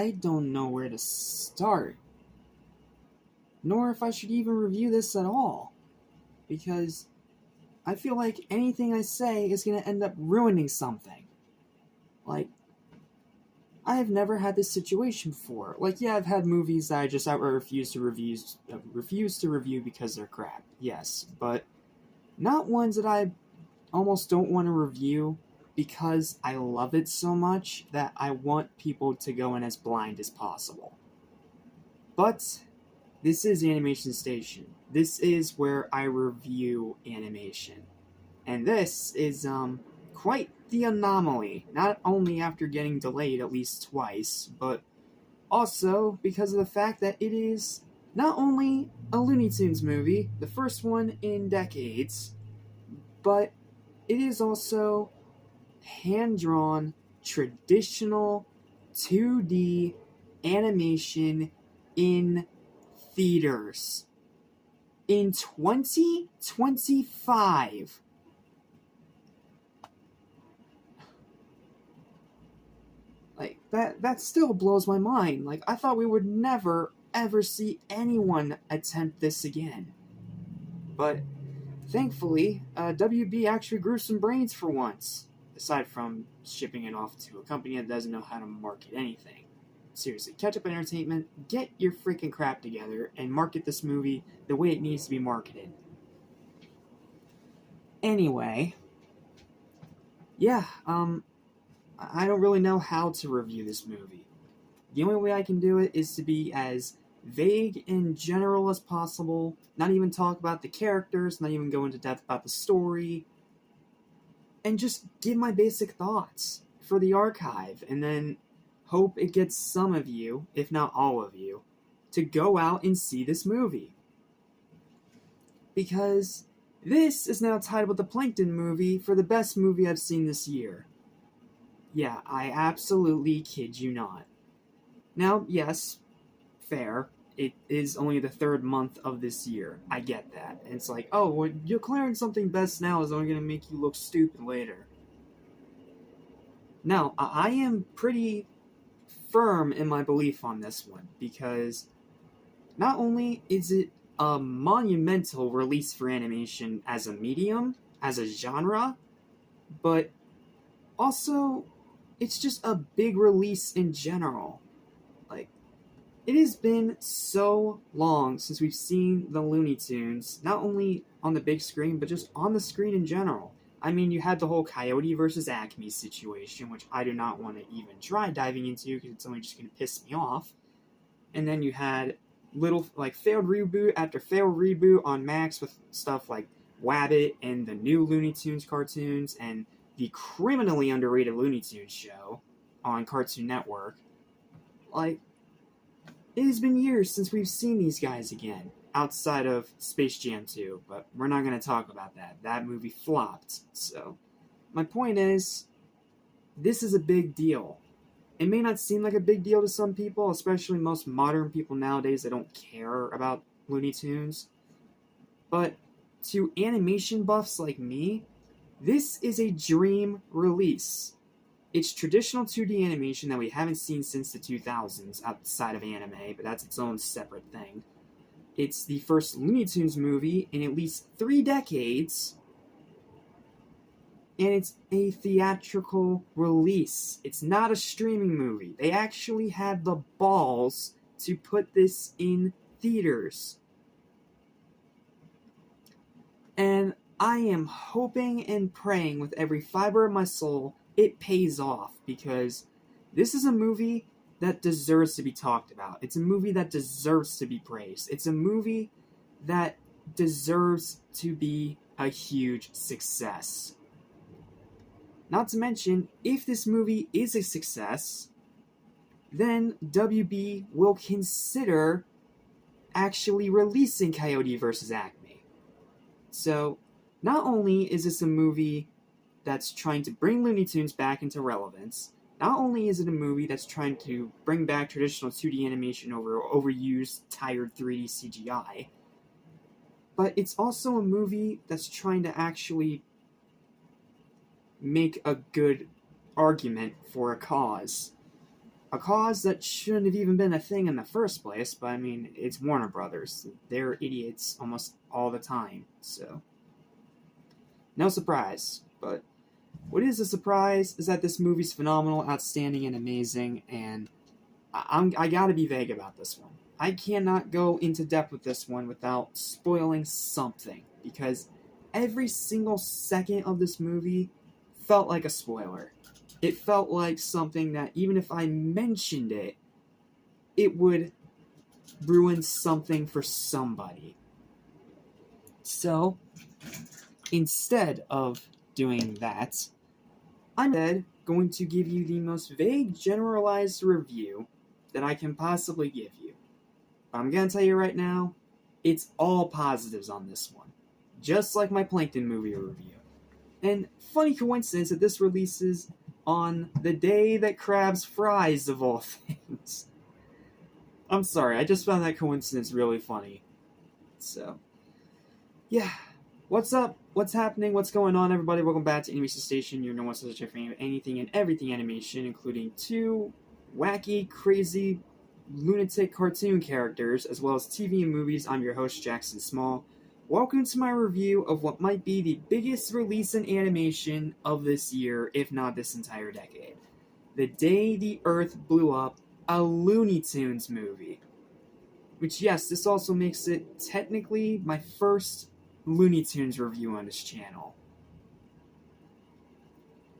I don't know where to start, nor if I should even review this at all, because I feel like anything I say is going to end up ruining something. Like, I have never had this situation before. Like, yeah, I've had movies that I just outright refuse to review because they're crap. Yes, but not ones that I almost don't want to review because I love it so much that I want people to go in as blind as possible. But this is Animation Station. This is where I review animation. And this is quite the anomaly, not only after getting delayed at least twice, but also because of the fact that it is not only a Looney Tunes movie, the first one in decades, but it is also hand-drawn, traditional 2D animation in theaters. In 2025. Like, that still blows my mind. Like, I thought we would never, ever see anyone attempt this again. But, thankfully, WB actually grew some brains for once. Aside from shipping it off to a company that doesn't know how to market anything. Seriously, Catch Up Entertainment, get your freaking crap together and market this movie the way it needs to be marketed. Anyway, yeah, I don't really know how to review this movie. The only way I can do it is to be as vague and general as possible, not even talk about the characters, not even go into depth about the story, and just give my basic thoughts for the archive, and then hope it gets some of you, if not all of you, to go out and see this movie. Because this is now tied with the Plankton movie for the best movie I've seen this year. Yeah, I absolutely kid you not. Now, yes, fair. It is only the third month of this year. I get that. And it's like, oh, well, declaring something best now is only going to make you look stupid later. Now, I am pretty firm in my belief on this one, because not only is it a monumental release for animation as a medium, as a genre, but also it's just a big release in general. Like, it has been so long since we've seen the Looney Tunes, not only on the big screen, but just on the screen in general. I mean, you had the whole Coyote versus Acme situation, which I do not want to even try diving into because it's only just going to piss me off. And then you had little, like, failed reboot after failed reboot on Max with stuff like Wabbit and the new Looney Tunes cartoons and the criminally underrated Looney Tunes show on Cartoon Network. Like, it has been years since we've seen these guys again, outside of Space Jam 2, but we're not going to talk about that. That movie flopped. So, my point is, this is a big deal. It may not seem like a big deal to some people, especially most modern people nowadays that don't care about Looney Tunes, but to animation buffs like me, this is a dream release. It's traditional 2D animation that we haven't seen since the 2000s outside of anime, but that's its own separate thing. It's the first Looney Tunes movie in at least 3 decades, and it's a theatrical release. It's not a streaming movie. They actually had the balls to put this in theaters. And I am hoping and praying with every fiber of my soul it pays off, because this is a movie that deserves to be talked about. It's a movie that deserves to be praised. It's a movie that deserves to be a huge success. Not to mention, if this movie is a success, then WB will consider actually releasing Coyote vs. Acme. So, not only is this a movie that's trying to bring Looney Tunes back into relevance, not only is it a movie that's trying to bring back traditional 2D animation over overused, tired 3D CGI, but it's also a movie that's trying to actually make a good argument for a cause. A cause that shouldn't have even been a thing in the first place, but I mean, it's Warner Brothers. They're idiots almost all the time, so no surprise. But what is a surprise is that this movie's phenomenal, outstanding, and amazing, and I gotta be vague about this one. I cannot go into depth with this one without spoiling something, because every single second of this movie felt like a spoiler. It felt like something that even if I mentioned it, it would ruin something for somebody. So, instead of doing that, I'm instead going to give you the most vague, generalized review that I can possibly give you. But I'm going to tell you right now, it's all positives on this one. Just like my Plankton movie review. And funny coincidence that this releases on the day that Krabs fries, of all things. I'm sorry, I just found that coincidence really funny. So, yeah. What's up? What's happening? What's going on, everybody? Welcome back to Animation Station. You're no one such a fan of anything and everything animation, including 2 wacky, crazy, lunatic cartoon characters, as well as TV and movies. I'm your host, Jackson Small. Welcome to my review of what might be the biggest release in animation of this year, if not this entire decade. The Day the Earth Blew Up, a Looney Tunes movie. Which, yes, this also makes it technically my first Looney Tunes review on this channel.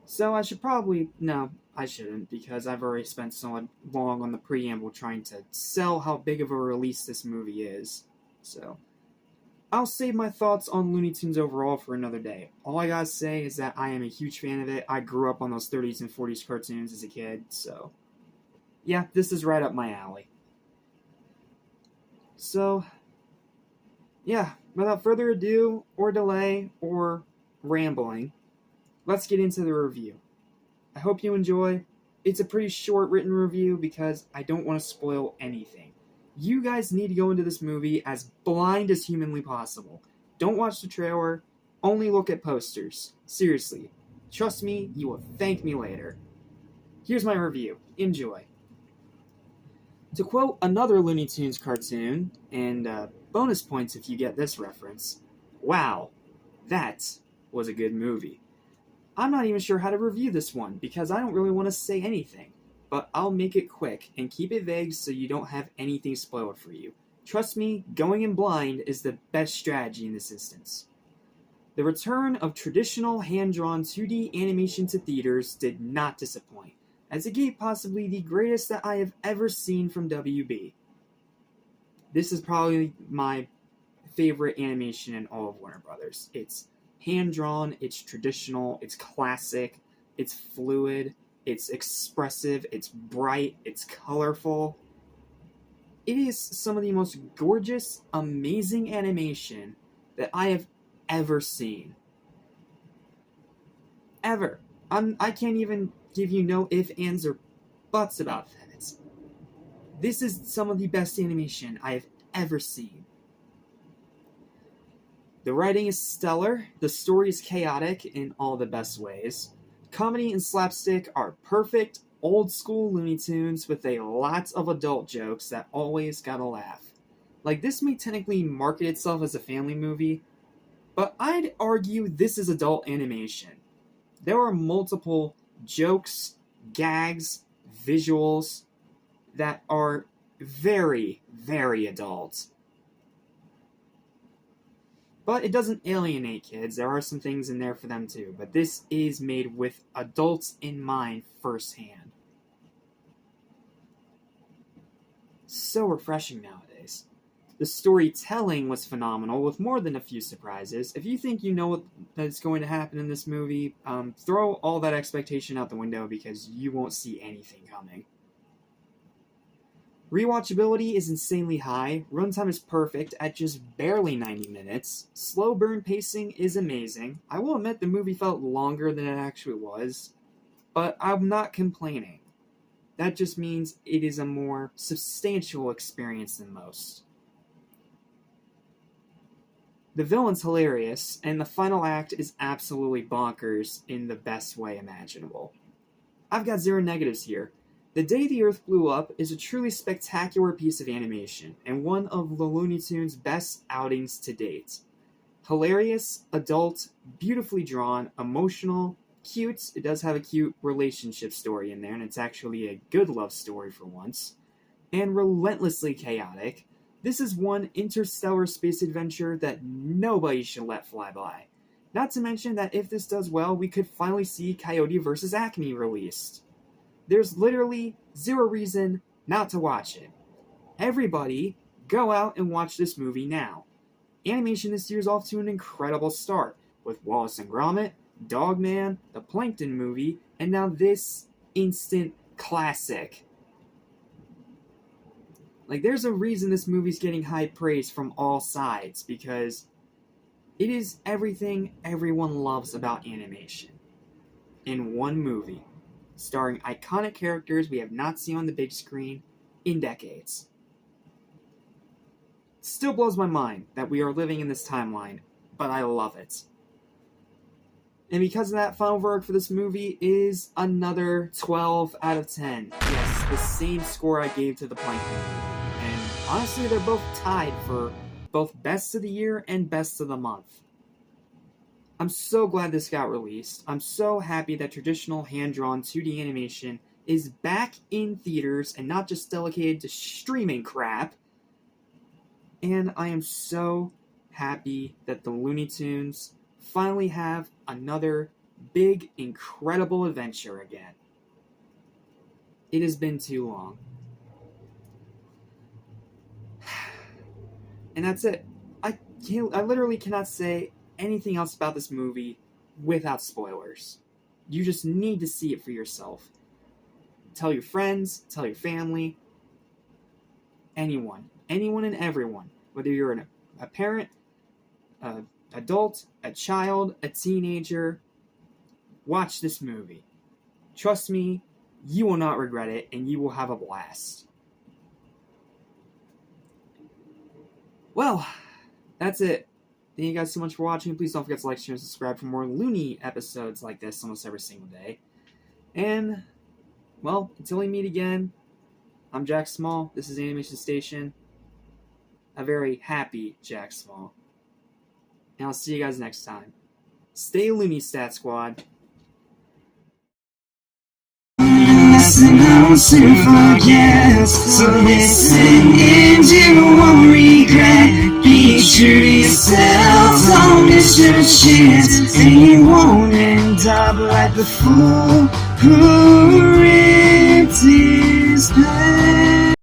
So I should probably... No, I shouldn't, because I've already spent so long on the preamble trying to sell how big of a release this movie is. So I'll save my thoughts on Looney Tunes overall for another day. All I gotta say is that I am a huge fan of it. I grew up on those 30s and 40s cartoons as a kid, so yeah, this is right up my alley. So, yeah, without further ado, or delay, or rambling, let's get into the review. I hope you enjoy. It's a pretty short written review because I don't want to spoil anything. You guys need to go into this movie as blind as humanly possible. Don't watch the trailer, only look at posters. Seriously, trust me, you will thank me later. Here's my review. Enjoy. To quote another Looney Tunes cartoon, and bonus points if you get this reference, wow, that was a good movie. I'm not even sure how to review this one because I don't really want to say anything. But I'll make it quick and keep it vague so you don't have anything spoiled for you. Trust me, going in blind is the best strategy in this instance. The return of traditional hand-drawn 2D animation to theaters did not disappoint, as it gave possibly the greatest that I have ever seen from WB. This is probably my favorite animation in all of Warner Brothers. It's hand-drawn, it's traditional, it's classic, it's fluid, it's expressive, it's bright, it's colorful. It is some of the most gorgeous, amazing animation that I have ever seen. Ever. I can't even give you no ifs, ands, or buts about that. This is some of the best animation I have ever seen. The writing is stellar, the story is chaotic in all the best ways. Comedy and slapstick are perfect, old-school Looney Tunes with a lot of adult jokes that always gotta laugh. Like, this may technically market itself as a family movie, but I'd argue this is adult animation. There are multiple jokes, gags, visuals that are very, very adult. But it doesn't alienate kids. There are some things in there for them too. But this is made with adults in mind firsthand. So refreshing nowadays. The storytelling was phenomenal with more than a few surprises. If you think you know what is going to happen in this movie, throw all that expectation out the window because you won't see anything coming. Rewatchability is insanely high, runtime is perfect at just barely 90 minutes, slow burn pacing is amazing. I will admit the movie felt longer than it actually was, but I'm not complaining. That just means it is a more substantial experience than most. The villain's hilarious, and the final act is absolutely bonkers in the best way imaginable. I've got zero negatives here. The Day the Earth Blew Up is a truly spectacular piece of animation, and one of the Looney Tunes' best outings to date. Hilarious, adult, beautifully drawn, emotional, cute. It does have a cute relationship story in there, and it's actually a good love story for once. And relentlessly chaotic. This is one interstellar space adventure that nobody should let fly by. Not to mention that if this does well, we could finally see Coyote vs. Acme released. There's literally zero reason not to watch it. Everybody, go out and watch this movie now. Animation this year is off to an incredible start, with Wallace and Gromit, Dogman, the Plankton movie, and now this instant classic. There's a reason this movie's getting high praise from all sides, because it is everything everyone loves about animation in one movie, starring iconic characters we have not seen on the big screen in decades. It still blows my mind that we are living in this timeline, but I love it. And because of that, final verdict for this movie is another 12 out of 10. Yes, the same score I gave to the Plankton movie. And honestly, they're both tied for both Best of the Year and Best of the Month. I'm so glad this got released. I'm so happy that traditional hand-drawn 2D animation is back in theaters and not just delegated to streaming crap. And I am so happy that the Looney Tunes finally have another big, incredible adventure again. It has been too long. And that's it. I literally cannot say anything else about this movie without spoilers. You just need to see it for yourself. Tell your friends, tell your family, anyone and everyone. Whether you're a parent, an adult, a child, a teenager, watch this movie. Trust me, you will not regret it, and you will have a blast. Well, that's it. Thank you guys so much for watching. Please don't forget to like, share, and subscribe for more Looney episodes like this almost every single day. And, well, until we meet again, I'm Jack Small. This is Animation Station. A very happy Jack Small. And I'll see you guys next time. Stay Looney, Stat Squad. Listen, I will soon forget. So listen and you won't regret. Be true to yourself, don't miss your chance. And you won't end up like the fool who ripped his pants.